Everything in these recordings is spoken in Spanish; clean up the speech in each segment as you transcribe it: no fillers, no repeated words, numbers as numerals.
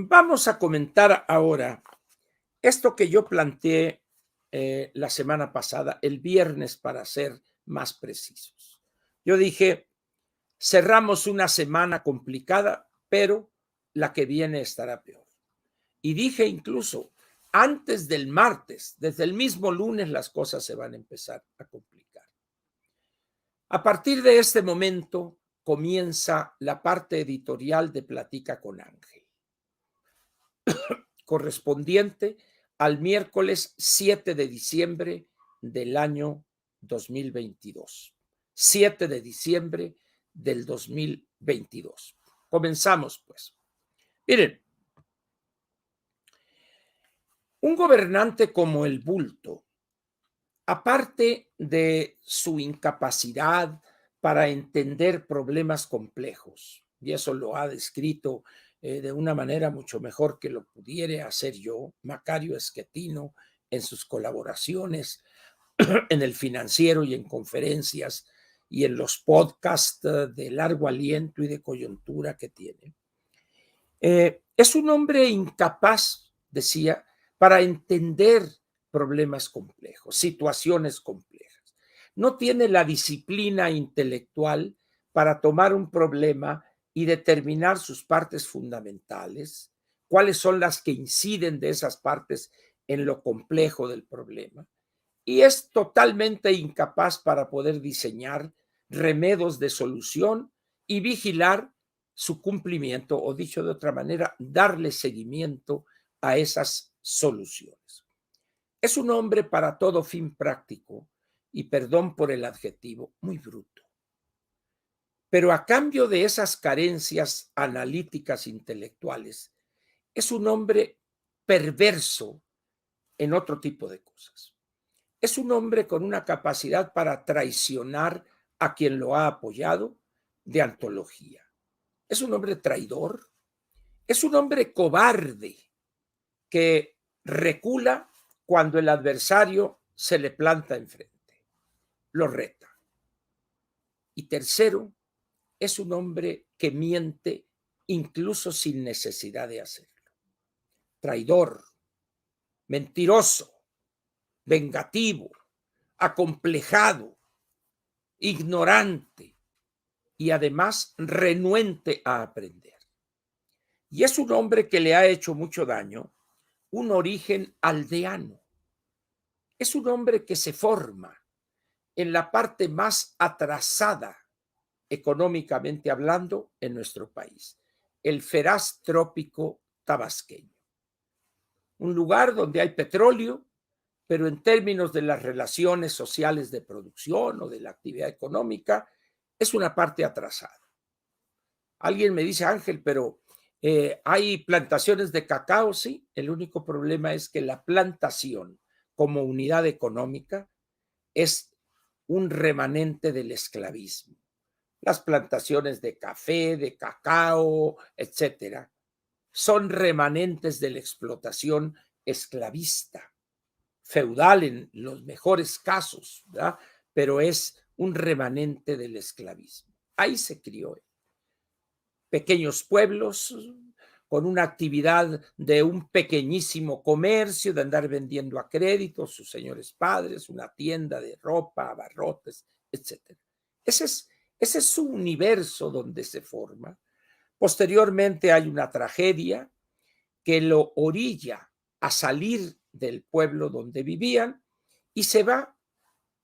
Vamos a comentar ahora esto que yo planteé la semana pasada, el viernes para ser más precisos. Yo dije, cerramos una semana complicada, pero la que viene estará peor. Y dije incluso, antes del martes, desde el mismo lunes, las cosas se van a empezar a complicar. A partir de este momento comienza la parte editorial de Platica con Ángel, correspondiente al miércoles 7 de diciembre del año 2022. 7 de diciembre del 2022. Comenzamos, pues. Miren, un gobernante como el bulto, aparte de su incapacidad para entender problemas complejos, y eso lo ha descrito de una manera mucho mejor que lo pudiera hacer yo, Macario Esquetino, en sus colaboraciones en el Financiero y en conferencias y en los podcasts de largo aliento y de coyuntura que tiene. Es un hombre incapaz, decía, para entender problemas complejos, situaciones complejas. No tiene la disciplina intelectual para tomar un problema y determinar sus partes fundamentales, cuáles son las que inciden de esas partes en lo complejo del problema. Y es totalmente incapaz para poder diseñar remedios de solución y vigilar su cumplimiento, o dicho de otra manera, darle seguimiento a esas soluciones. Es un hombre para todo fin práctico, y perdón por el adjetivo, muy bruto. Pero a cambio de esas carencias analíticas intelectuales, es un hombre perverso en otro tipo de cosas. Es un hombre con una capacidad para traicionar a quien lo ha apoyado de antología. Es un hombre traidor, es un hombre cobarde que recula cuando el adversario se le planta enfrente, lo reta. Y tercero, es un hombre que miente incluso sin necesidad de hacerlo. Traidor, mentiroso, vengativo, acomplejado, ignorante y además renuente a aprender. Y es un hombre que le ha hecho mucho daño un origen aldeano. Es un hombre que se forma en la parte más atrasada económicamente hablando en nuestro país, el feraz trópico tabasqueño. Un lugar donde hay petróleo, pero en términos de las relaciones sociales de producción o de la actividad económica, es una parte atrasada. Alguien me dice, Ángel, pero hay plantaciones de cacao, sí. El único problema es que la plantación como unidad económica es un remanente del esclavismo. Las plantaciones de café, de cacao, etcétera, son remanentes de la explotación esclavista, feudal en los mejores casos, ¿verdad? Pero es un remanente del esclavismo. Ahí se crió él. Pequeños pueblos con una actividad de un pequeñísimo comercio, de andar vendiendo a crédito, sus señores padres, una tienda de ropa, abarrotes, etc. Ese es su universo donde se forma. Posteriormente hay una tragedia que lo orilla a salir del pueblo donde vivían y se va.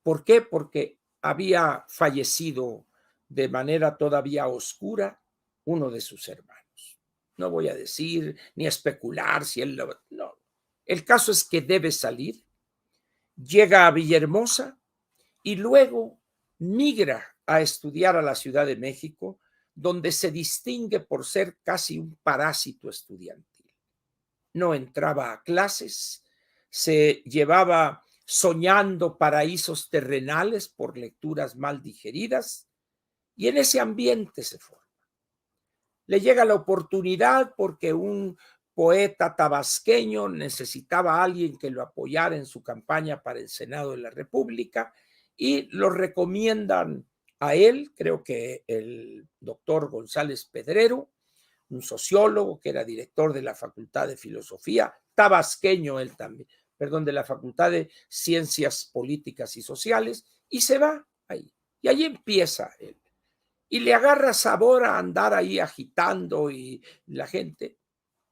¿Por qué? Porque había fallecido de manera todavía oscura uno de sus hermanos. No voy a decir ni especular si él lo... No. El caso es que debe salir, llega a Villahermosa y luego migra a estudiar a la Ciudad de México, donde se distingue por ser casi un parásito estudiantil. No entraba a clases, se llevaba soñando paraísos terrenales por lecturas mal digeridas, y en ese ambiente se forma. Le llega la oportunidad porque un poeta tabasqueño necesitaba a alguien que lo apoyara en su campaña para el Senado de la República y lo recomiendan a él, creo que el doctor González Pedrero, un sociólogo que era director de la Facultad de Filosofía, tabasqueño él también, perdón, de la Facultad de Ciencias Políticas y Sociales, y se va ahí. Y ahí empieza él. Y le agarra sabor a andar ahí agitando y la gente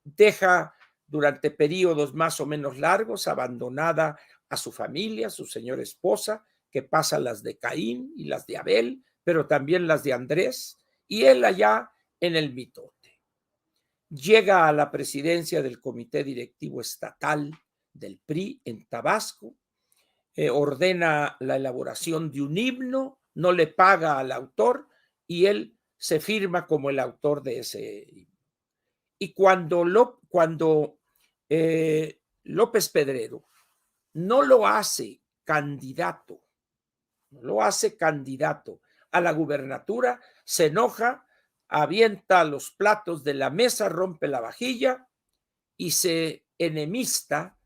deja durante periodos más o menos largos abandonada a su familia, su señora esposa, que pasa las de Caín y las de Abel, pero también las de Andrés, y él allá en el mitote. Llega a la presidencia del comité directivo estatal del PRI en Tabasco, ordena la elaboración de un himno, no le paga al autor y él se firma como el autor de ese himno. Y cuando López Pedrero no lo hace candidato, no lo hace candidato a la gubernatura, se enoja, avienta los platos de la mesa, rompe la vajilla y se enemista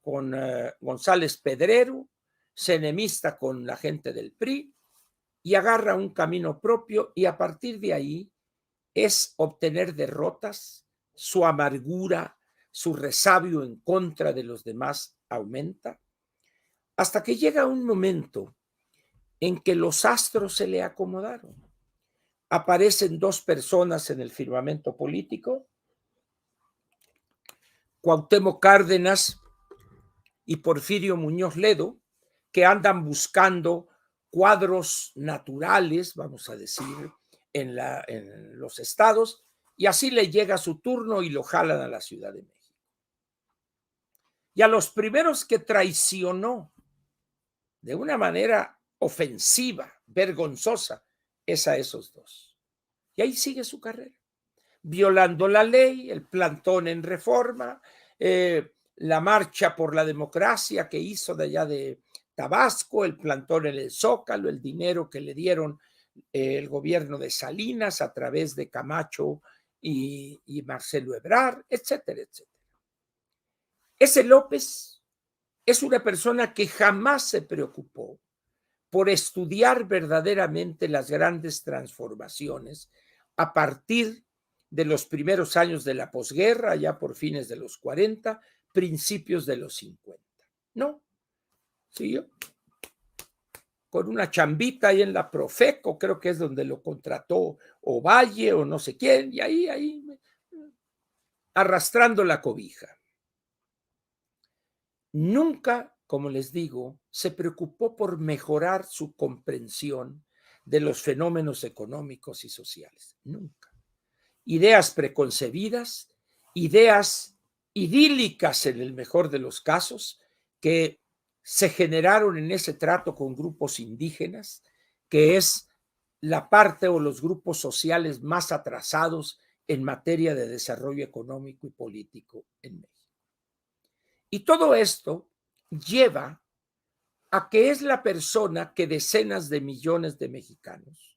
con González Pedrero, se enemista con la gente del PRI y agarra un camino propio y a partir de ahí es obtener derrotas, su amargura, su resabio en contra de los demás aumenta, hasta que llega un momento en que los astros se le acomodaron. Aparecen dos personas en el firmamento político, Cuauhtémoc Cárdenas y Porfirio Muñoz Ledo, que andan buscando cuadros naturales, vamos a decir, en los estados, y así le llega su turno y lo jalan a la Ciudad de México. Y a los primeros que traicionó de una manera ofensiva, vergonzosa, es a esos dos. Y ahí sigue su carrera, violando la ley, el plantón en Reforma, la marcha por la democracia que hizo de allá de Tabasco, el plantón en el Zócalo, el dinero que le dieron el gobierno de Salinas a través de Camacho y Marcelo Ebrard, etcétera, etcétera. Ese López es una persona que jamás se preocupó por estudiar verdaderamente las grandes transformaciones a partir de los primeros años de la posguerra, ya por fines de los 40, principios de los 50. No, siguió con una chambita ahí en la Profeco, creo que es donde lo contrató Ovalle o no sé quién, y ahí arrastrando la cobija. Nunca, como les digo, se preocupó por mejorar su comprensión de los fenómenos económicos y sociales. Nunca. Ideas preconcebidas, ideas idílicas en el mejor de los casos, que se generaron en ese trato con grupos indígenas, que es la parte o los grupos sociales más atrasados en materia de desarrollo económico y político en México. Y todo esto lleva a que es la persona que decenas de millones de mexicanos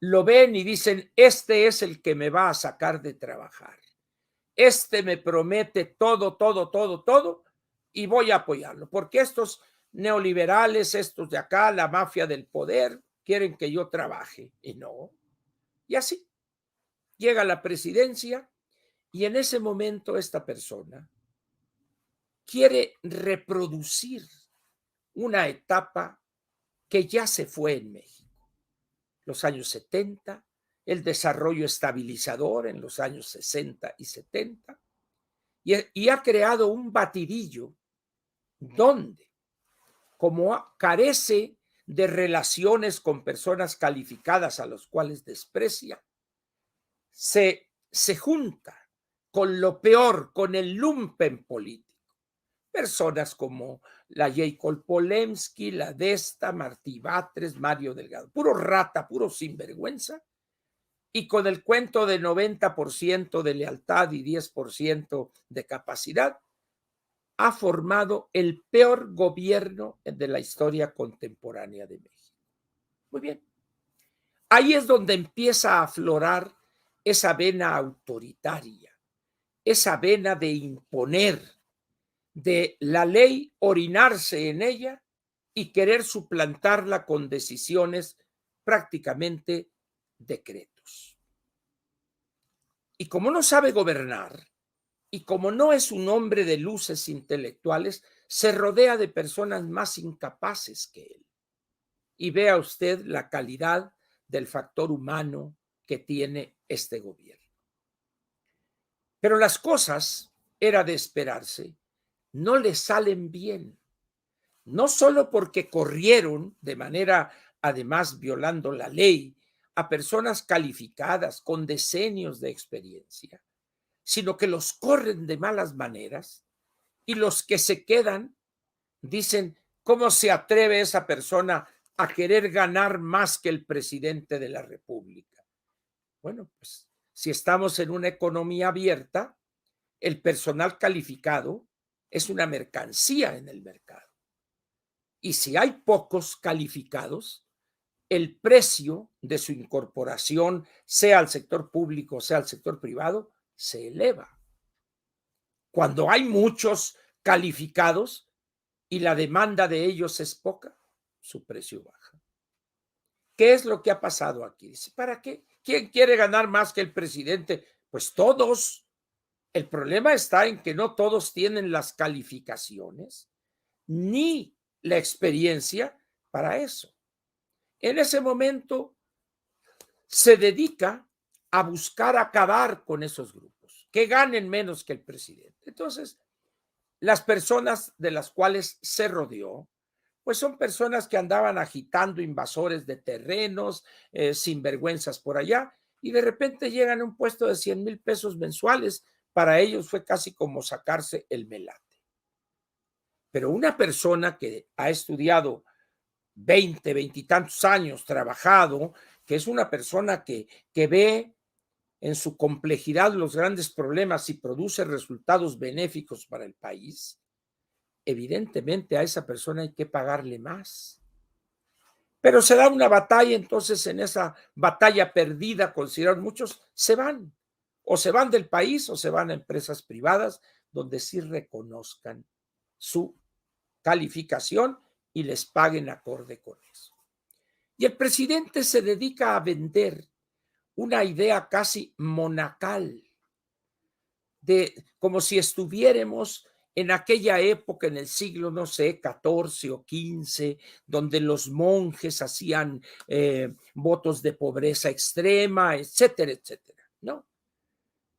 lo ven y dicen, este es el que me va a sacar de trabajar. Este me promete todo, todo, todo, todo, y voy a apoyarlo, porque estos neoliberales, estos de acá, la mafia del poder, quieren que yo trabaje, y no. Y así llega a la presidencia, y en ese momento esta persona quiere reproducir una etapa que ya se fue en México. Los años 70, el desarrollo estabilizador en los años 60 y 70, y ha creado un batidillo donde, como carece de relaciones con personas calificadas a los cuales desprecia, se junta con lo peor, con el lumpen político. Personas como la Jacob Polemski, la Desta, Martí Batres, Mario Delgado, puro rata, puro sinvergüenza, y con el cuento de 90% de lealtad y 10% de capacidad, ha formado el peor gobierno de la historia contemporánea de México. Muy bien. Ahí es donde empieza a aflorar esa vena autoritaria, esa vena de imponer, de la ley orinarse en ella y querer suplantarla con decisiones prácticamente decretos. Y como no sabe gobernar, y como no es un hombre de luces intelectuales, se rodea de personas más incapaces que él. Y vea usted la calidad del factor humano que tiene este gobierno. Pero las cosas, era de esperarse, no le salen bien. No solo porque corrieron de manera, además violando la ley, a personas calificadas con decenios de experiencia, sino que los corren de malas maneras y los que se quedan dicen, ¿cómo se atreve esa persona a querer ganar más que el presidente de la República? Bueno, pues si estamos en una economía abierta, el personal calificado es una mercancía en el mercado. Y si hay pocos calificados, el precio de su incorporación, sea al sector público, sea al sector privado, se eleva. Cuando hay muchos calificados y la demanda de ellos es poca, su precio baja. ¿Qué es lo que ha pasado aquí? Dice, ¿para qué? ¿Quién quiere ganar más que el presidente? Pues todos. El problema está en que no todos tienen las calificaciones ni la experiencia para eso. En ese momento se dedica a buscar acabar con esos grupos, que ganen menos que el presidente. Entonces, las personas de las cuales se rodeó, pues son personas que andaban agitando invasores de terrenos, sinvergüenzas por allá, y de repente llegan a un puesto de 100,000 pesos mensuales. Para ellos fue casi como sacarse el melate. Pero una persona que ha estudiado 20, 20 y tantos años, trabajado, que es una persona que ve en su complejidad los grandes problemas y produce resultados benéficos para el país, evidentemente a esa persona hay que pagarle más. Pero se da una batalla, entonces en esa batalla perdida, consideraron muchos, se van. O se van del país o se van a empresas privadas donde sí reconozcan su calificación y les paguen acorde con eso. Y el presidente se dedica a vender una idea casi monacal, de como si estuviéramos en aquella época, en el siglo, no sé, 14 o 15, donde los monjes hacían votos de pobreza extrema, etcétera, etcétera. No,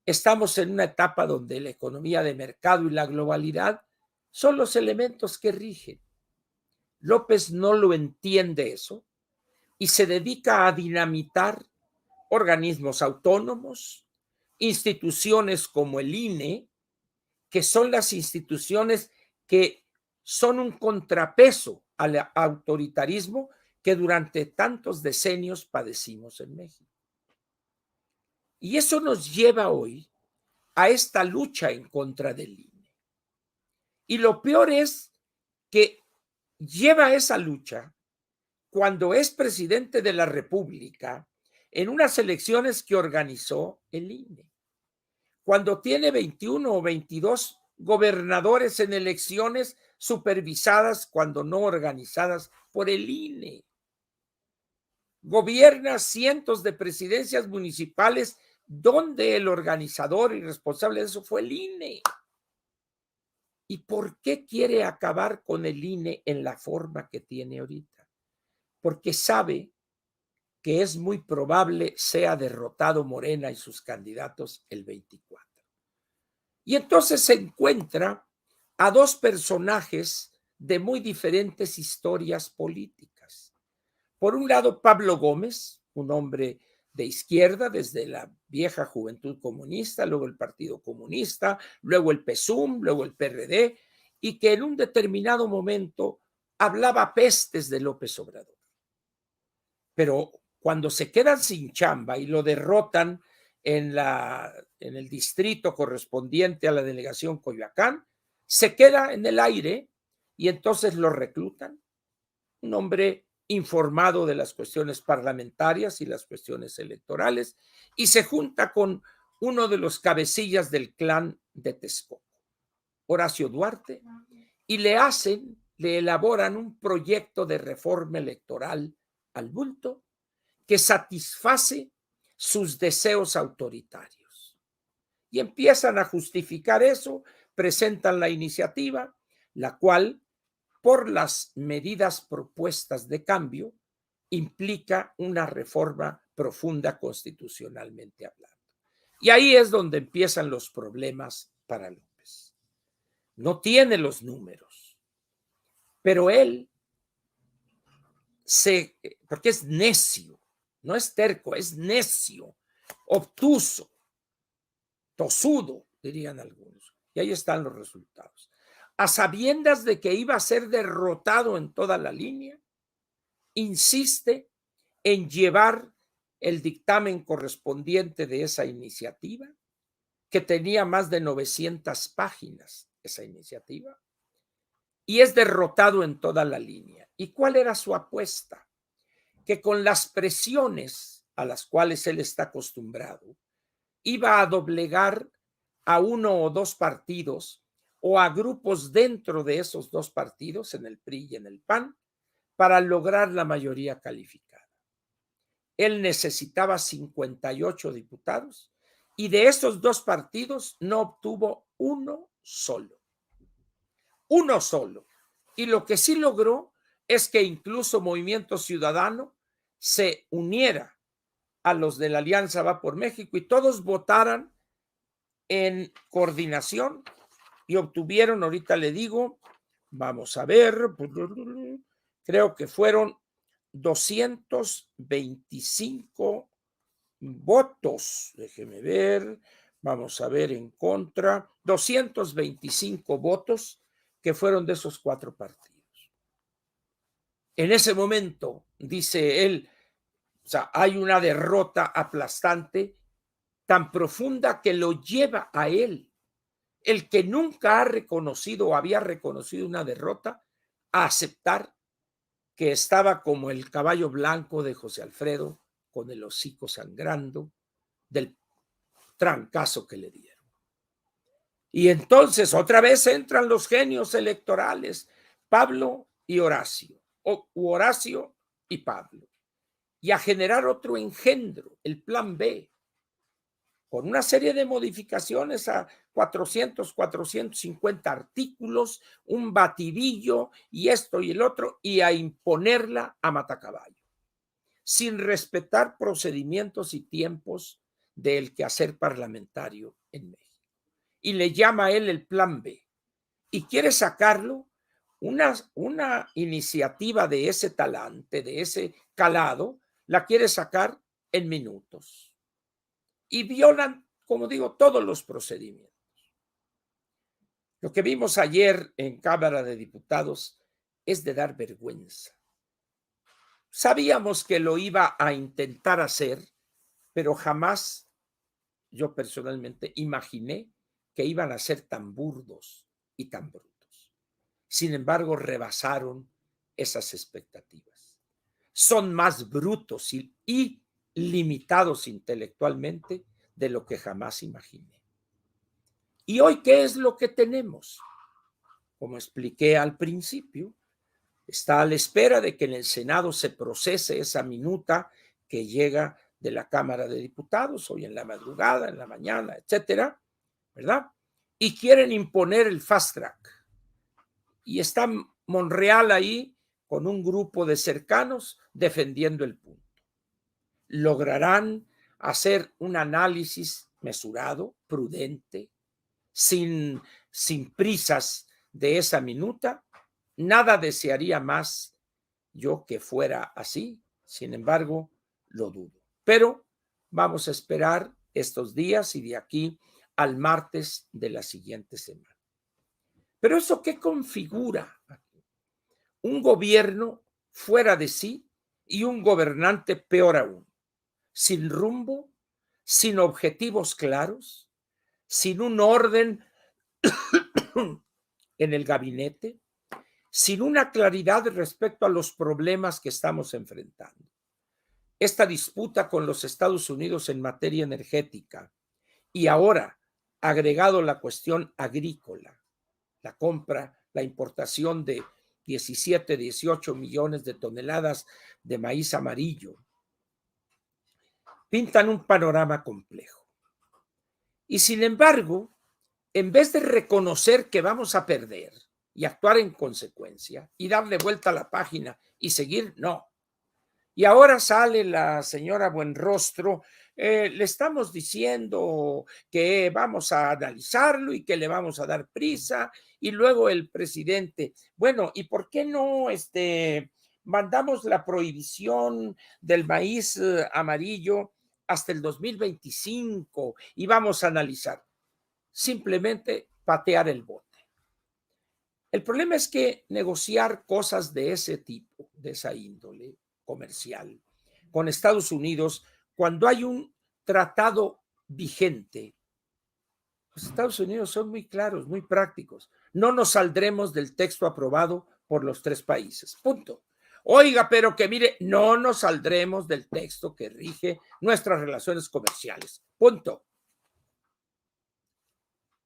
estamos en una etapa donde la economía de mercado y la globalidad son los elementos que rigen. López no lo entiende eso y se dedica a dinamitar organismos autónomos, instituciones como el INE, que son las instituciones que son un contrapeso al autoritarismo que durante tantos decenios padecimos en México. Y eso nos lleva hoy a esta lucha en contra del INE. Y lo peor es que lleva esa lucha cuando es presidente de la República en unas elecciones que organizó el INE, cuando tiene 21 o 22 gobernadores en elecciones supervisadas, cuando no organizadas por el INE. Gobierna cientos de presidencias municipales donde el organizador y responsable de eso fue el INE. ¿Y por qué quiere acabar con el INE en la forma que tiene ahorita? Porque sabe que es muy probable sea derrotado Morena y sus candidatos el 24. Y entonces se encuentra a dos personajes de muy diferentes historias políticas. Por un lado, Pablo Gómez, un hombre de izquierda desde la vieja Juventud Comunista, luego el Partido Comunista, luego el PSUM, luego el PRD, y que en un determinado momento hablaba pestes de López Obrador. Pero cuando se quedan sin chamba y lo derrotan en el distrito correspondiente a la delegación Coyoacán, se queda en el aire y entonces lo reclutan. Un hombre informado de las cuestiones parlamentarias y las cuestiones electorales, y se junta con uno de los cabecillas del clan de Texcoco, Horacio Duarte, y le elaboran un proyecto de reforma electoral al bulto que satisface sus deseos autoritarios. Y empiezan a justificar eso, presentan la iniciativa, la cual, por las medidas propuestas de cambio, implica una reforma profunda constitucionalmente hablando. Y ahí es donde empiezan los problemas para López. No tiene los números, pero él porque es necio, no es terco, es necio, obtuso, tosudo, dirían algunos. Y ahí están los resultados. A sabiendas de que iba a ser derrotado en toda la línea, insiste en llevar el dictamen correspondiente de esa iniciativa, que tenía más de 900 páginas, esa iniciativa, y es derrotado en toda la línea. ¿Y cuál era su apuesta? Que con las presiones a las cuales él está acostumbrado, iba a doblegar a uno o dos partidos o a grupos dentro de esos dos partidos, en el PRI y en el PAN, para lograr la mayoría calificada. Él necesitaba 58 diputados y de esos dos partidos no obtuvo uno solo. Uno solo. Y lo que sí logró es que incluso Movimiento Ciudadano se uniera a los de la Alianza Va por México y todos votaran en coordinación y obtuvieron, ahorita le digo, vamos a ver, creo que fueron 225 votos, déjeme ver, vamos a ver en contra, 225 votos que fueron de esos cuatro partidos. En ese momento, dice él, o sea, hay una derrota aplastante tan profunda que lo lleva a él, el que nunca ha reconocido o había reconocido una derrota, a aceptar que estaba como el caballo blanco de José Alfredo, con el hocico sangrando del trancazo que le dieron. Y entonces otra vez entran los genios electorales, Pablo y Horacio, o Horacio y Pablo, y a generar otro engendro, el plan B, con una serie de modificaciones a 400, 450 artículos, un batidillo y esto y el otro, y a imponerla a matacaballo, sin respetar procedimientos y tiempos del quehacer parlamentario en México. Y le llama a él el plan B. Y quiere sacarlo, una iniciativa de ese talante, de ese calado, la quiere sacar en minutos. Y violan, como digo, todos los procedimientos. Lo que vimos ayer en Cámara de Diputados es de dar vergüenza. Sabíamos que lo iba a intentar hacer, pero jamás yo personalmente imaginé que iban a ser tan burdos y tan brutos. Sin embargo, rebasaron esas expectativas. Son más brutos y limitados intelectualmente de lo que jamás imaginé. ¿Y hoy qué es lo que tenemos? Como expliqué al principio, está a la espera de que en el Senado se procese esa minuta que llega de la Cámara de Diputados, hoy en la madrugada, en la mañana, etcétera, ¿verdad? Y quieren imponer el fast track. Y está Monreal ahí con un grupo de cercanos defendiendo el punto. ¿Lograrán hacer un análisis mesurado, prudente, sin prisas de esa minuta? Nada desearía más yo que fuera así, sin embargo, lo dudo. Pero vamos a esperar estos días y de aquí al martes de la siguiente semana. Pero ¿eso qué configura? Un gobierno fuera de sí y un gobernante peor aún, sin rumbo, sin objetivos claros, sin un orden en el gabinete, sin una claridad respecto a los problemas que estamos enfrentando. Esta disputa con los Estados Unidos en materia energética y ahora agregado la cuestión agrícola, la compra, la importación de 17, 18 millones de toneladas de maíz amarillo, pintan un panorama complejo. Y sin embargo, en vez de reconocer que vamos a perder y actuar en consecuencia y darle vuelta a la página y seguir, no. Y ahora sale la señora Buenrostro, le estamos diciendo que vamos a analizarlo y que le vamos a dar prisa, y luego el presidente, bueno, ¿y por qué no mandamos la prohibición del maíz amarillo hasta el 2025 y vamos a analizar? Simplemente patear el bote. El problema es que negociar cosas de ese tipo, de esa índole comercial, con Estados Unidos, cuando hay un tratado vigente, los Estados Unidos son muy claros, muy prácticos. No nos saldremos del texto aprobado por los tres países. Punto. Oiga, pero que mire, no nos saldremos del texto que rige nuestras relaciones comerciales. Punto.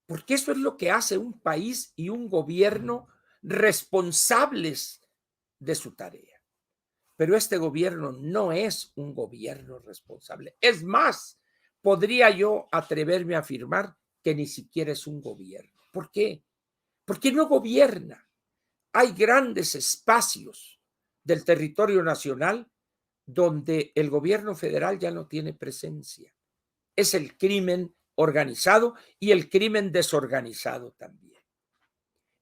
Porque eso es lo que hace un país y un gobierno responsables de su tarea. Pero este gobierno no es un gobierno responsable. Es más, podría yo atreverme a afirmar que ni siquiera es un gobierno. ¿Por qué? Porque no gobierna. Hay grandes espacios del territorio nacional donde el gobierno federal ya no tiene presencia. Es el crimen organizado y el crimen desorganizado también.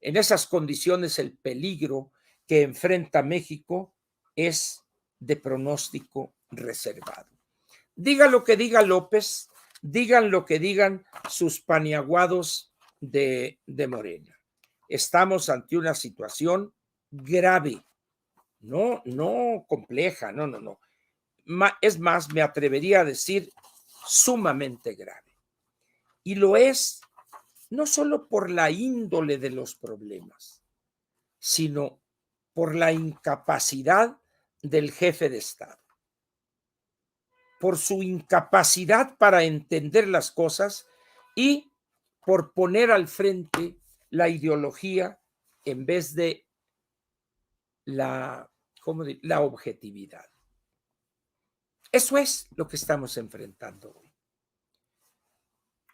En esas condiciones, el peligro que enfrenta México es de pronóstico reservado. Diga lo que diga López, digan lo que digan sus paniaguados de Morena. Estamos ante una situación grave, no compleja, no. Es más, me atrevería a decir sumamente grave. Y lo es no solo por la índole de los problemas, sino por la incapacidad del jefe de Estado, por su incapacidad para entender las cosas y por poner al frente la ideología en vez de la objetividad. Eso es lo que estamos enfrentando hoy.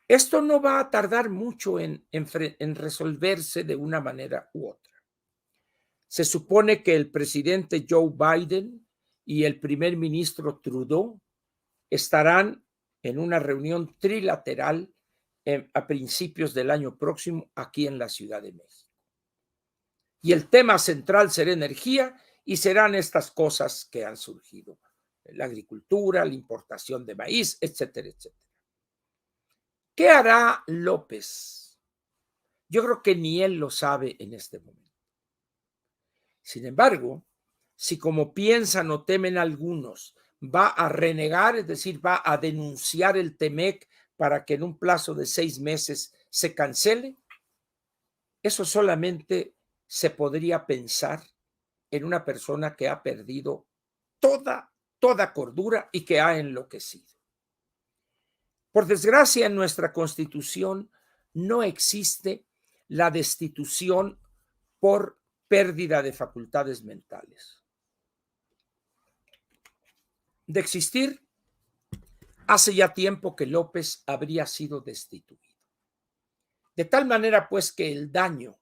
Esto no va a tardar mucho en resolverse de una manera u otra. Se supone que el presidente Joe Biden y el primer ministro Trudeau estarán en una reunión trilateral a principios del año próximo aquí en la Ciudad de México. Y el tema central será energía y serán estas cosas que han surgido: la agricultura, la importación de maíz, etcétera, etcétera. ¿Qué hará López? Yo creo que ni él lo sabe en este momento. Sin embargo, si como piensan o temen algunos, va a renegar, es decir, va a denunciar el TEMEC para que en un plazo de 6 meses se cancele, eso solamente se podría pensar en una persona que ha perdido toda cordura y que ha enloquecido. Por desgracia, en nuestra Constitución no existe la destitución por pérdida de facultades mentales. De existir, hace ya tiempo que López habría sido destituido. De tal manera, pues, que el daño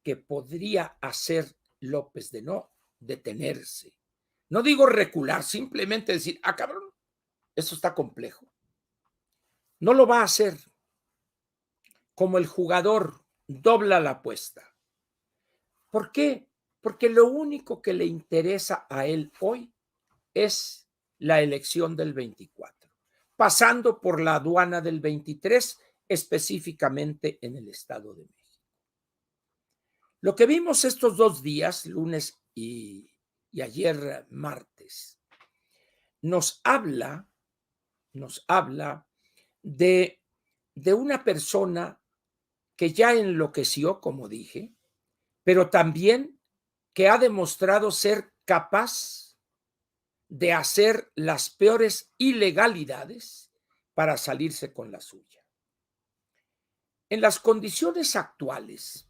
que podría hacer López de no detenerse, no digo recular, simplemente decir, cabrón, eso está complejo, no lo va a hacer. Como el jugador dobla la apuesta. ¿Por qué? Porque lo único que le interesa a él hoy es la elección del 24, pasando por la aduana del 23, específicamente en el Estado de México. Lo que vimos estos 2 días, lunes y ayer martes, nos habla de una persona que ya enloqueció, como dije, pero también que ha demostrado ser capaz de hacer las peores ilegalidades para salirse con la suya. En las condiciones actuales,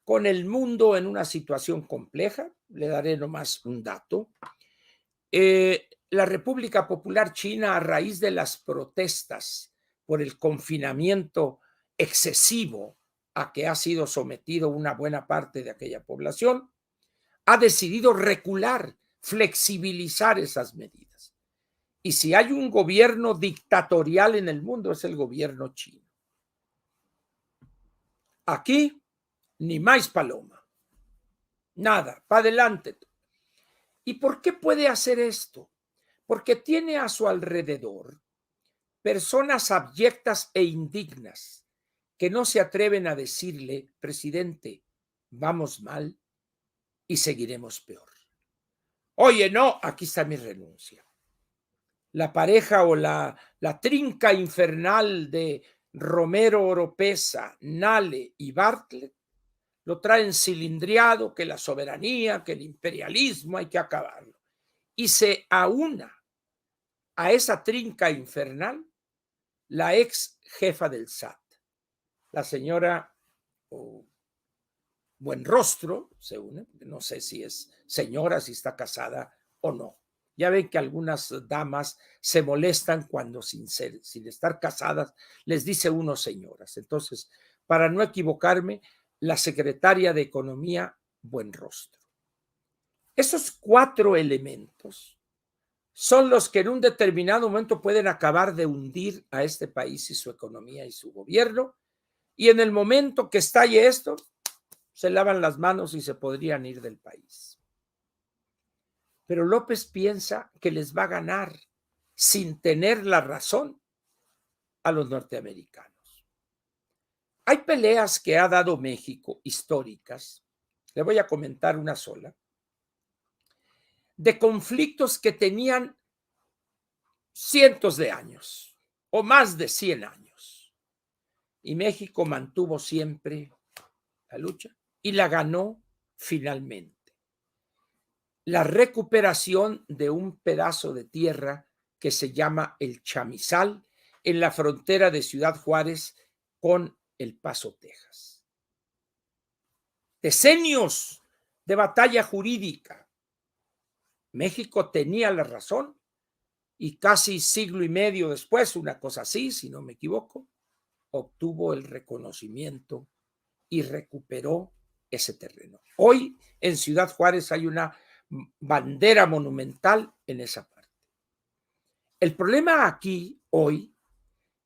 con el mundo en una situación compleja, le daré nomás un dato, la República Popular China, a raíz de las protestas por el confinamiento excesivo a que ha sido sometido una buena parte de aquella población, ha decidido recular, flexibilizar esas medidas. Y si hay un gobierno dictatorial en el mundo, es el gobierno chino. Aquí, ni más paloma. Nada, para adelante. ¿Y por qué puede hacer esto? Porque tiene a su alrededor personas abyectas e indignas que no se atreven a decirle, presidente, vamos mal y seguiremos peor. Oye, no, aquí está mi renuncia. La pareja o la trinca infernal de Romero Oropesa, Nale y Bartlett lo traen cilindriado, que la soberanía, que el imperialismo hay que acabarlo. Y se aúna a esa trinca infernal la ex jefa del SAT, la señora Buenrostro, se une, no sé si es señora, si está casada o no. Ya ven que algunas damas se molestan cuando sin estar casadas les dice uno señoras. Entonces, para no equivocarme, la secretaria de Economía, Buenrostro. Esos 4 elementos son los que en un determinado momento pueden acabar de hundir a este país y su economía y su gobierno. Y en el momento que estalle esto, se lavan las manos y se podrían ir del país. Pero López piensa que les va a ganar sin tener la razón a los norteamericanos. Hay peleas que ha dado México históricas, le voy a comentar una sola, de conflictos que tenían cientos de años o más de 100 años. Y México mantuvo siempre la lucha y la ganó finalmente. La recuperación de un pedazo de tierra que se llama el Chamizal en la frontera de Ciudad Juárez con El Paso, Texas. Decenios de batalla jurídica. México tenía la razón y casi siglo y medio después, una cosa así, si no me equivoco, obtuvo el reconocimiento y recuperó ese terreno. Hoy en Ciudad Juárez hay una bandera monumental en esa parte. El problema aquí hoy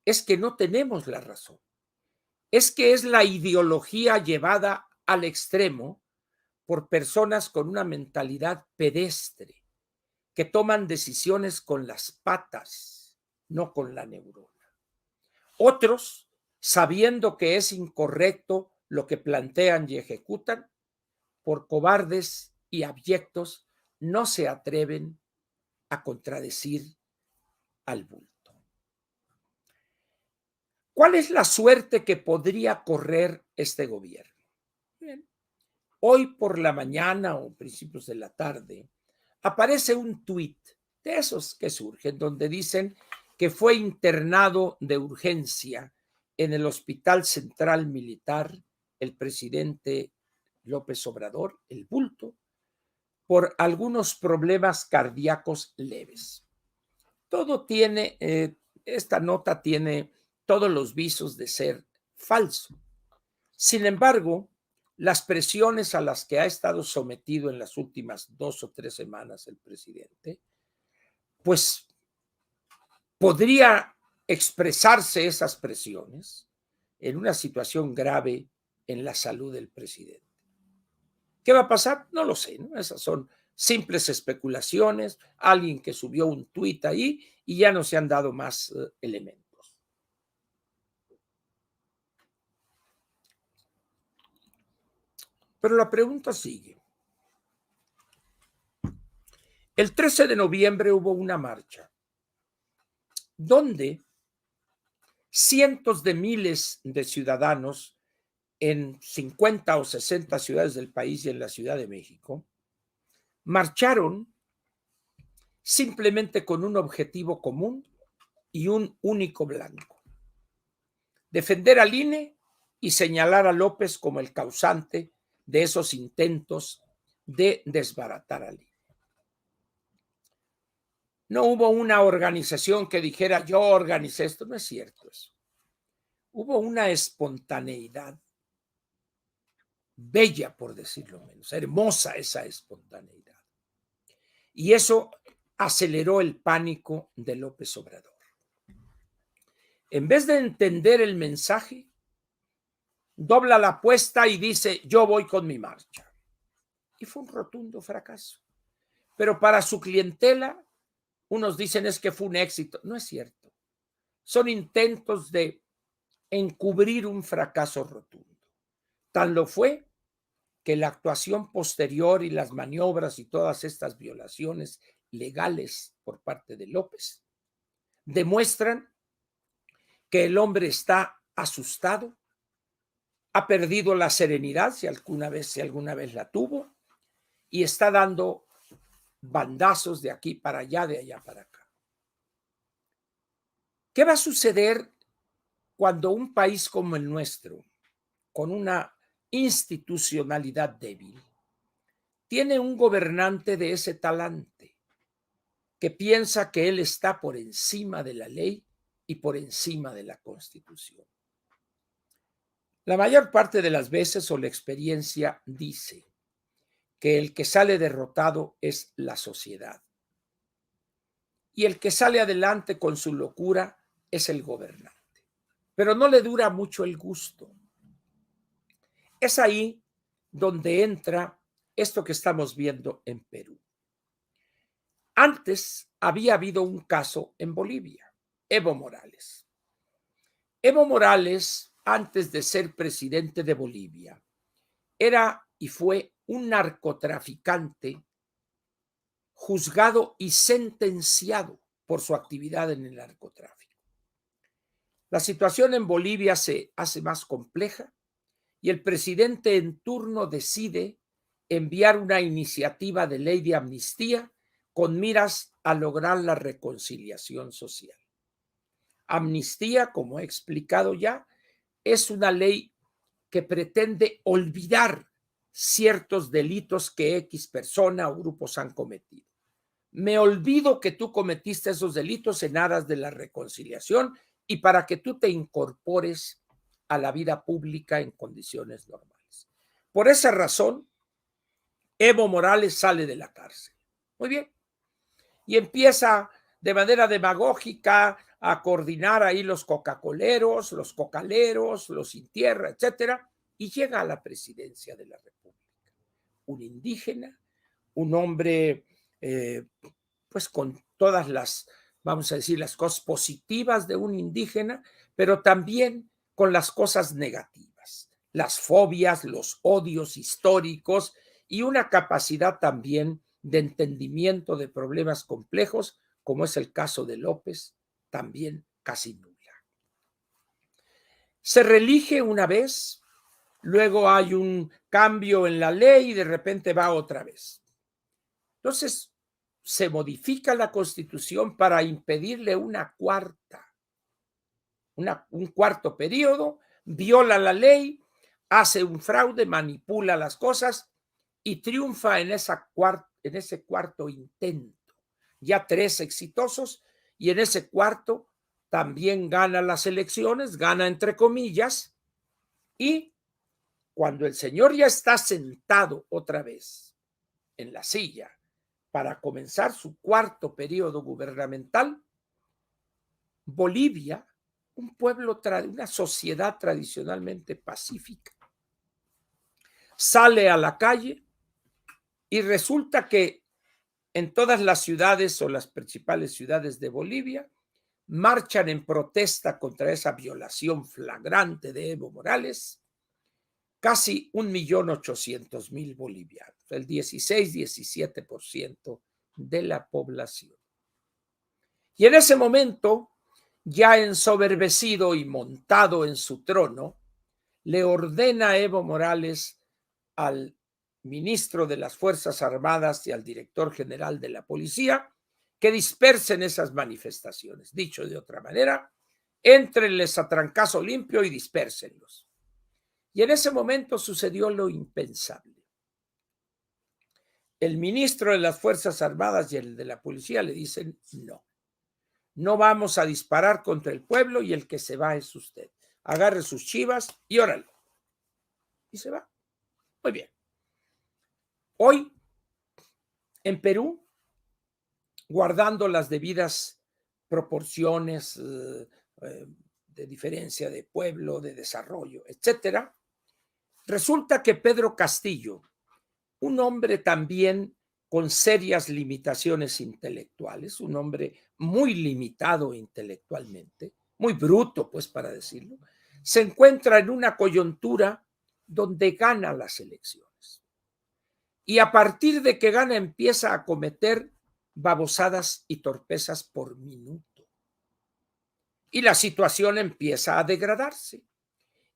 es que no tenemos la razón. Es que es la ideología llevada al extremo por personas con una mentalidad pedestre, que toman decisiones con las patas, no con la neurona. Otros, sabiendo que es incorrecto lo que plantean y ejecutan, por cobardes y abyectos, no se atreven a contradecir al bulto. ¿Cuál es la suerte que podría correr este gobierno? Bien. Hoy por la mañana o principios de la tarde aparece un tuit de esos que surgen donde dicen que fue internado de urgencia en el Hospital Central Militar el presidente López Obrador, el bulto, por algunos problemas cardíacos leves. Todo tiene, esta nota tiene todos los visos de ser falso. Sin embargo, las presiones a las que ha estado sometido en las últimas 2 o 3 semanas el presidente, pues podría expresarse esas presiones en una situación grave en la salud del presidente. ¿Qué va a pasar? No lo sé, ¿no? Esas son simples especulaciones, alguien que subió un tuit ahí y ya no se han dado más elementos. Pero la pregunta sigue. El 13 de noviembre hubo una marcha donde cientos de miles de ciudadanos en 50 o 60 ciudades del país y en la Ciudad de México marcharon simplemente con un objetivo común y un único blanco: defender al INE y señalar a López como el causante de esos intentos de desbaratar al INE. No hubo una organización que dijera yo organicé esto, no es cierto eso. hubo una espontaneidad bella, por decirlo menos, hermosa esa espontaneidad. Y eso aceleró el pánico de López Obrador. En vez de entender el mensaje, dobla la apuesta y dice, yo voy con mi marcha. Y fue un rotundo fracaso. Pero para su clientela, unos dicen es que fue un éxito. No es cierto. Son intentos de encubrir un fracaso rotundo. Tan lo fue que la actuación posterior y las maniobras y todas estas violaciones legales por parte de López demuestran que el hombre está asustado, ha perdido la serenidad si alguna vez la tuvo, y está dando bandazos de aquí para allá, de allá para acá. ¿Qué va a suceder cuando un país como el nuestro, con una institucionalidad débil, tiene un gobernante de ese talante que piensa que él está por encima de la ley y por encima de la Constitución? La mayor parte de las veces, o la experiencia dice, que el que sale derrotado es la sociedad. Y el que sale adelante con su locura es el gobernante. Pero no le dura mucho el gusto. Es ahí donde entra esto que estamos viendo en Perú. Antes había habido un caso en Bolivia, Evo Morales. Evo Morales, antes de ser presidente de Bolivia, era y fue un narcotraficante juzgado y sentenciado por su actividad en el narcotráfico. La situación en Bolivia se hace más compleja y el presidente en turno decide enviar una iniciativa de ley de amnistía con miras a lograr la reconciliación social. Amnistía, como he explicado ya, es una ley que pretende olvidar ciertos delitos que X persona o grupos han cometido. Me olvido que tú cometiste esos delitos en aras de la reconciliación y para que tú te incorpores a la vida pública en condiciones normales. Por esa razón, Evo Morales sale de la cárcel. Muy bien. Y empieza de manera demagógica a coordinar ahí los coca-coleros, los cocaleros, los sin tierra, etcétera, y llega a la presidencia de la República. Un indígena, un hombre pues con todas las, vamos a decir, las cosas positivas de un indígena, pero también con las cosas negativas, las fobias, los odios históricos y una capacidad también de entendimiento de problemas complejos, como es el caso de López, también casi nula. Se reelige una vez, luego hay un cambio en la ley y de repente va otra vez. Entonces, se modifica la Constitución para impedirle un cuarto periodo, viola la ley, hace un fraude, manipula las cosas y triunfa en ese cuarto intento. Ya 3 exitosos y en ese cuarto también gana las elecciones, gana entre comillas, y cuando el señor ya está sentado otra vez en la silla para comenzar su cuarto periodo gubernamental, Bolivia, un pueblo, una sociedad tradicionalmente pacífica, sale a la calle y resulta que en todas las ciudades o las principales ciudades de Bolivia marchan en protesta contra esa violación flagrante de Evo Morales casi 1.800.000 bolivianos, el 16-17% de la población. Y en ese momento, ya ensoberbecido y montado en su trono, le ordena a Evo Morales al ministro de las Fuerzas Armadas y al director general de la policía que dispersen esas manifestaciones. Dicho de otra manera, éntrenles a trancazo limpio y dispérsenlos. Y en ese momento sucedió lo impensable. El ministro de las Fuerzas Armadas y el de la policía le dicen no vamos a disparar contra el pueblo y el que se va es usted. agarre sus chivas y órale. Y se va. Muy bien. Hoy, en Perú, guardando las debidas proporciones de diferencia de pueblo, de desarrollo, etcétera, resulta que Pedro Castillo, un hombre también con serias limitaciones intelectuales, un hombre muy limitado intelectualmente, muy bruto, pues para decirlo, se encuentra en una coyuntura donde gana las elecciones. Y a partir de que gana empieza a cometer babosadas y torpezas por minuto. Y la situación empieza a degradarse.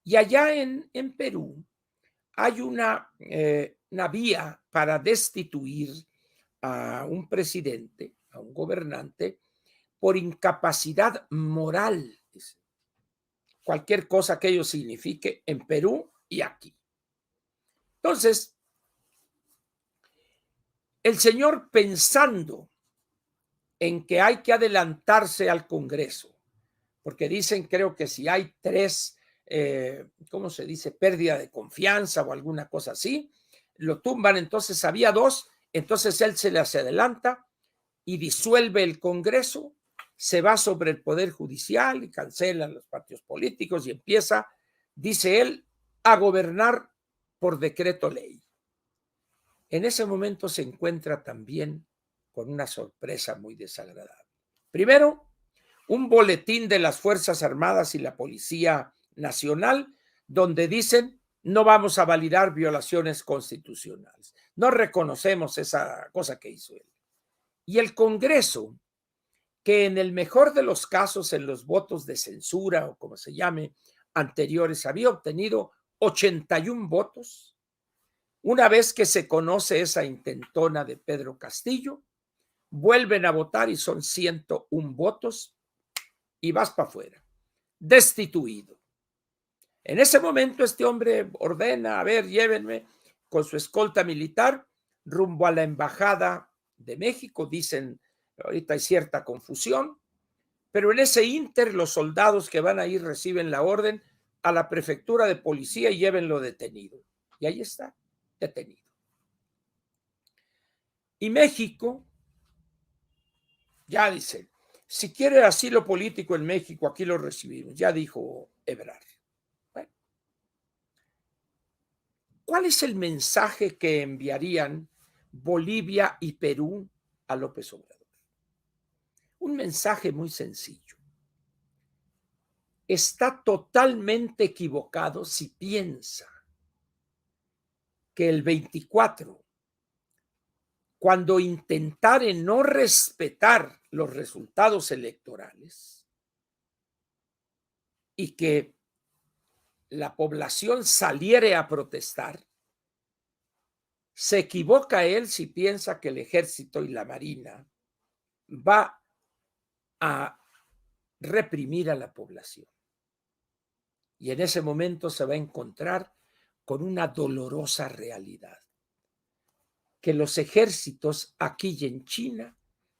Y allá en Perú hay una vía para destituir a un presidente, a un gobernante, por incapacidad moral. Cualquier cosa que ello signifique en Perú y aquí. Entonces, el señor, pensando en que hay que adelantarse al Congreso, porque dicen, creo que si hay 3, ¿cómo se dice? Pérdida de confianza o alguna cosa así, lo tumban. Entonces había 2, entonces él se les adelanta y disuelve el Congreso, se va sobre el Poder Judicial y cancela los partidos políticos y empieza, dice él, a gobernar por decreto ley. En ese momento se encuentra también con una sorpresa muy desagradable. Primero, un boletín de las Fuerzas Armadas y la Policía Nacional donde dicen: no vamos a validar violaciones constitucionales, no reconocemos esa cosa que hizo él. Y el Congreso, que en el mejor de los casos, en los votos de censura o como se llame anteriores, había obtenido 81 votos. Una vez que se conoce esa intentona de Pedro Castillo, vuelven a votar y son 101 votos y vas para afuera, destituido. En ese momento este hombre ordena: a ver, llévenme con su escolta militar rumbo a la embajada de México. Dicen, ahorita hay cierta confusión, pero en ese ínter los soldados que van a ir reciben la orden a la prefectura de policía y llévenlo detenido. Y ahí está, detenido. Y México, ya dicen, si quiere asilo político en México, aquí lo recibimos, ya dijo Ebrard. Bueno, ¿cuál es el mensaje que enviarían Bolivia y Perú a López Obrador? Un mensaje muy sencillo. Está totalmente equivocado si piensa que el 24, cuando intentare no respetar los resultados electorales y que la población saliere a protestar, se equivoca él si piensa que el ejército y la marina va a reprimir a la población. Y en ese momento se va a encontrar con una dolorosa realidad, que los ejércitos aquí y en China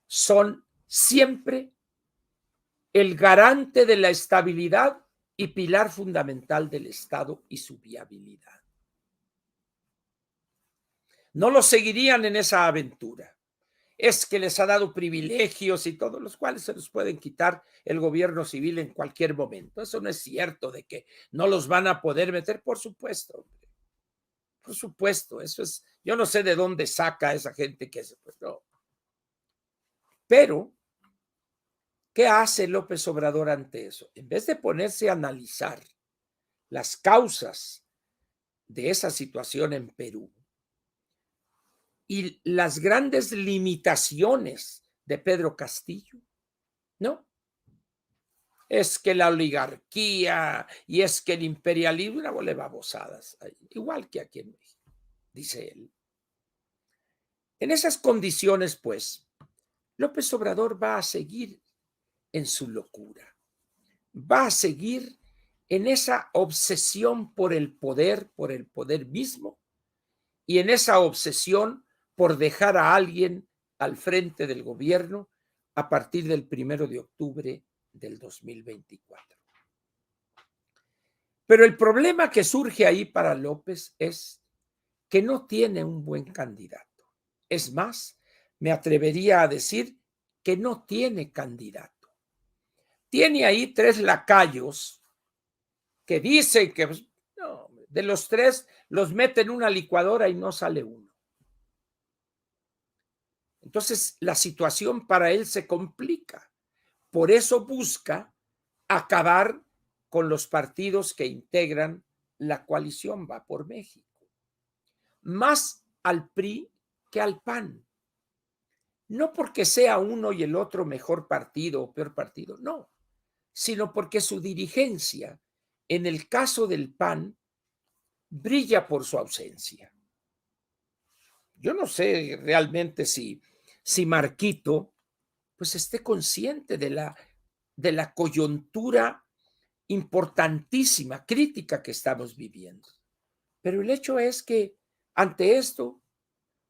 son siempre el garante de la estabilidad y pilar fundamental del Estado y su viabilidad. No los seguirían en esa aventura. Es que les ha dado privilegios y todos los cuales se los pueden quitar el gobierno civil en cualquier momento. Eso no es cierto, de que no los van a poder meter, por supuesto. Por supuesto, eso es, yo no sé de dónde saca esa gente que se pues no. Pero, ¿qué hace López Obrador ante eso? En vez de ponerse a analizar las causas de esa situación en Perú y las grandes limitaciones de Pedro Castillo, ¿no? Es que la oligarquía y es que el imperialismo, una bola de babosadas, igual que aquí en México, dice él. En esas condiciones, pues, López Obrador va a seguir en su locura, va a seguir en esa obsesión por el poder mismo, y en esa obsesión por dejar a alguien al frente del gobierno a partir del 1 de octubre del 2024. Pero el problema que surge ahí para López es que no tiene un buen candidato. Es más, me atrevería a decir que no tiene candidato. Tiene ahí 3 lacayos que dicen que pues, no, de los 3 los mete en una licuadora y no sale uno. Entonces, la situación para él se complica. Por eso busca acabar con los partidos que integran la coalición Va por México. Más al PRI que al PAN. No porque sea uno y el otro mejor partido o peor partido, no, sino porque su dirigencia, en el caso del PAN, brilla por su ausencia. Yo no sé realmente si Marquito pues esté consciente de la coyuntura importantísima, crítica que estamos viviendo. Pero el hecho es que ante esto,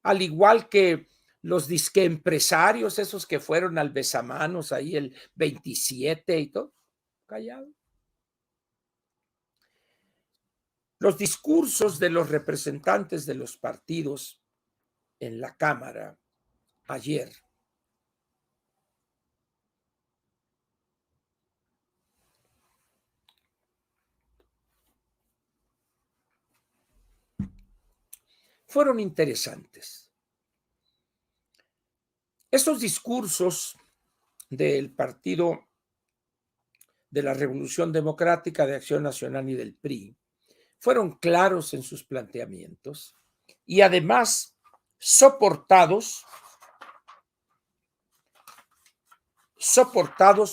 al igual que los disque empresarios, esos que fueron al besamanos ahí el 27 y todo, callado. Los discursos de los representantes de los partidos en la Cámara ayer fueron interesantes. Esos discursos del Partido de la Revolución Democrática, de Acción Nacional y del PRI fueron claros en sus planteamientos y además soportados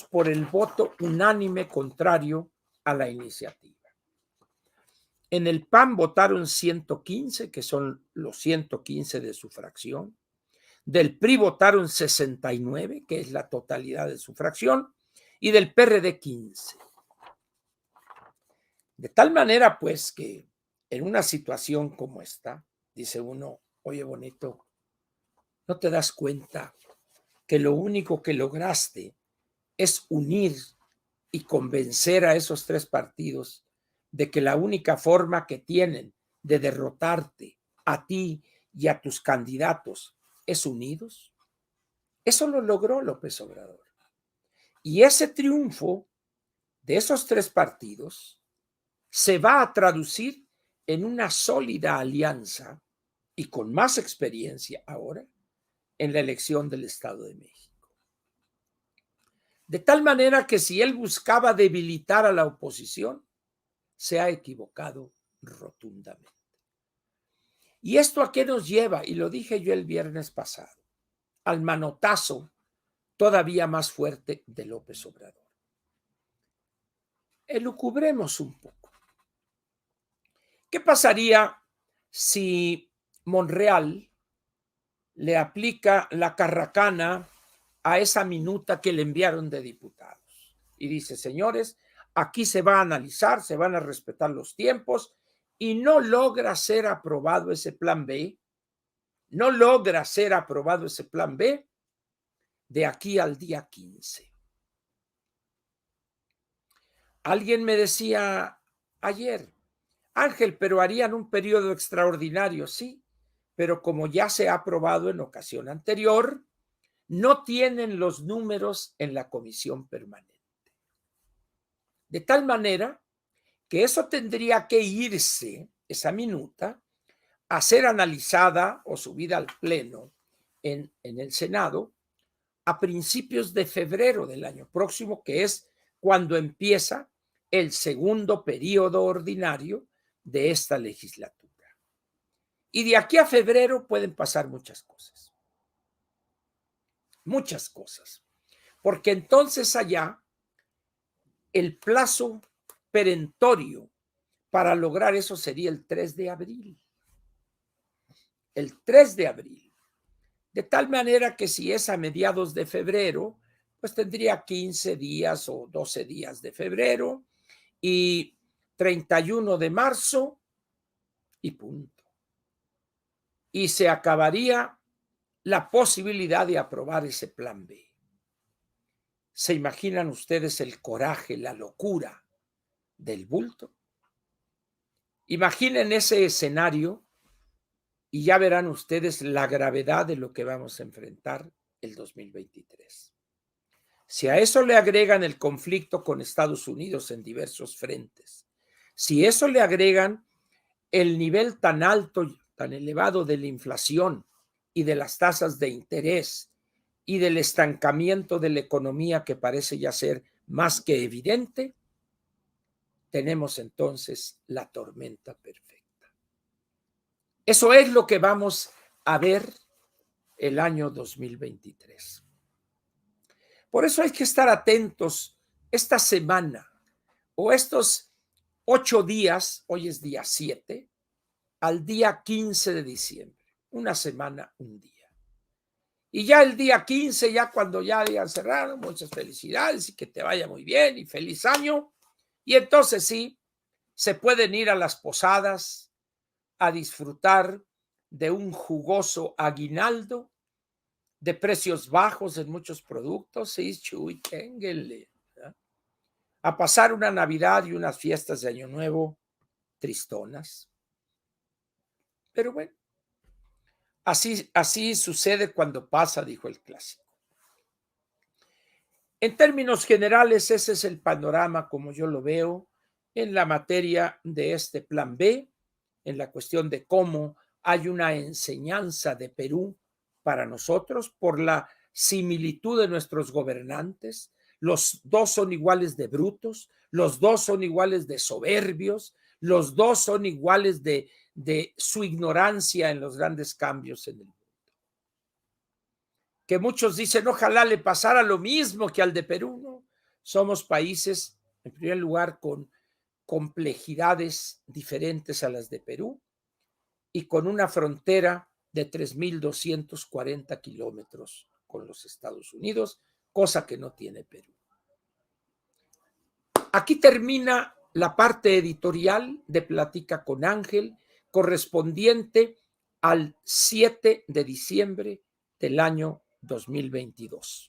por el voto unánime contrario a la iniciativa. En el PAN votaron 115, que son los 115 de su fracción. Del PRI votaron 69, que es la totalidad de su fracción, y del PRD 15. De tal manera, pues, que en una situación como esta, dice uno, oye, bonito, ¿no te das cuenta que lo único que lograste es unir y convencer a esos 3 partidos de que la única forma que tienen de derrotarte a ti y a tus candidatos es unidos? Eso lo logró López Obrador. Y ese triunfo de esos 3 partidos se va a traducir en una sólida alianza y con más experiencia ahora en la elección del Estado de México. De tal manera que si él buscaba debilitar a la oposición, se ha equivocado rotundamente. ¿Y esto a qué nos lleva? Y lo dije yo el viernes pasado, al manotazo todavía más fuerte de López Obrador. Elucubremos un poco. ¿Qué pasaría si Monreal le aplica la carracana a esa minuta que le enviaron de diputados? Y dice, señores, aquí se va a analizar, se van a respetar los tiempos y no logra ser aprobado ese plan B, no logra ser aprobado ese plan B de aquí al día 15. Alguien me decía ayer, Ángel, pero harían un periodo extraordinario, sí, pero como ya se ha aprobado en ocasión anterior, no tienen los números en la comisión permanente. De tal manera que eso tendría que irse, esa minuta, a ser analizada o subida al pleno en el Senado a principios de febrero del año próximo, que es cuando empieza el segundo periodo ordinario de esta legislatura. Y de aquí a febrero pueden pasar muchas cosas. Muchas cosas. Porque entonces allá el plazo perentorio para lograr eso sería el 3 de abril. El 3 de abril. De tal manera que si es a mediados de febrero, pues tendría 15 días o 12 días de febrero y 31 de marzo y punto. Y se acabaría la posibilidad de aprobar ese plan B. ¿Se imaginan ustedes el coraje, la locura del bulto? Imaginen ese escenario y ya verán ustedes la gravedad de lo que vamos a enfrentar el 2023. Si a eso le agregan el conflicto con Estados Unidos en diversos frentes, si eso le agregan el nivel tan alto, tan elevado de la inflación y de las tasas de interés y del estancamiento de la economía que parece ya ser más que evidente, tenemos entonces la tormenta perfecta. Eso es lo que vamos a ver el año 2023. Por eso hay que estar atentos esta semana o estos 8 días, hoy es día 7, al día 15 de diciembre, una semana, un día. Y ya el día 15, ya cuando ya hayan cerrado, muchas felicidades y que te vaya muy bien y feliz año. Y entonces sí, se pueden ir a las posadas a disfrutar de un jugoso aguinaldo, de precios bajos en muchos productos, y a pasar una Navidad y unas fiestas de Año Nuevo tristonas. Pero bueno, así sucede cuando pasa, dijo el clásico. En términos generales, ese es el panorama como yo lo veo en la materia de este plan B, en la cuestión de cómo hay una enseñanza de Perú para nosotros por la similitud de nuestros gobernantes. Los dos son iguales de brutos, los dos son iguales de soberbios, los dos son iguales de su ignorancia en los grandes cambios en el mundo. Que muchos dicen, ojalá le pasara lo mismo que al de Perú, ¿no? Somos países, en primer lugar, con complejidades diferentes a las de Perú y con una frontera de 3.240 kilómetros con los Estados Unidos, cosa que no tiene Perú. Aquí termina la parte editorial de Plática con Ángel, correspondiente al 7 de diciembre del año 2022.